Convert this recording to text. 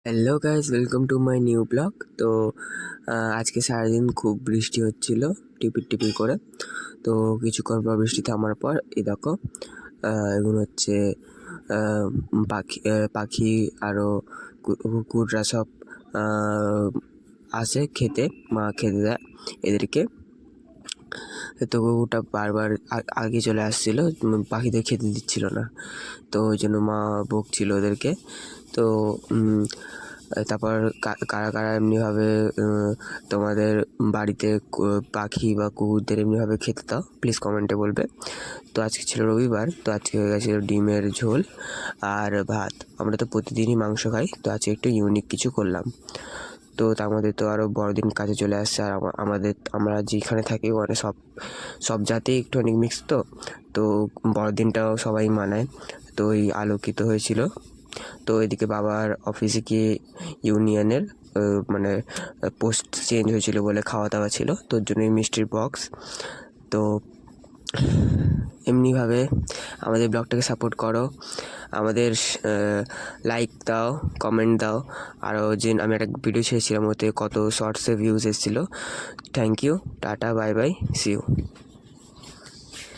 Hello guys, welcome to my new blog. তো আজকে সারাদিন খুব বৃষ্টি হচ্ছিল, টিপির টিপির করে। তো কিছুক্ষণ পর বৃষ্টি থামার পর এই দেখো এগুলো হচ্ছে পাখি আরও কুকুররা সব আসে খেতে, মা খেতে দেয় এদেরকে। তো কুকুরটা বারবার আগে চলে আসছিলো, পাখিদের খেতে দিচ্ছিল না, তো ওই জন্য মা বকছিল ওদেরকে। তো তারপর কারা কারা এমনিভাবে তোমাদের বাড়িতে পাখি বা কুকুরদের এমনিভাবে খেতে দাও, প্লিজ কমেন্টে বলবে। তো আজকে ছিল রবিবার, তো আজকে হয়ে গেছিলো ডিমের ঝোল আর ভাত। আমরা তো প্রতিদিনই মাংস খাই, তো আজকে একটু ইউনিক কিছু করলাম। তো তার মধ্যে তো আরও বড়দিন কাছে চলে আসছে, আর আমরা যেখানে থাকি ওখানে সব জাতি একটু অনেক মিক্স, তো বড়দিনটাও সবাই মানায়। তো ওই আলোকিত হয়েছিল। তো এদিকে বাবার অফিসে গিয়ে ইউনিয়নের মানে পোস্ট চেঞ্জ হয়েছিল বলে খাওয়া দাওয়া ছিল, তোর জন্যই মিষ্টির বক্স। তো এমনিভাবে আমাদের ব্লগটাকে সাপোর্ট করো, আমাদের লাইক দাও, কমেন্ট দাও। আরও যে আমি একটা ভিডিও ছেড়েছিলাম ওতে কত শর্টসে ভিউজ এসেছিলো। Thank you, tata, bye bye, see you.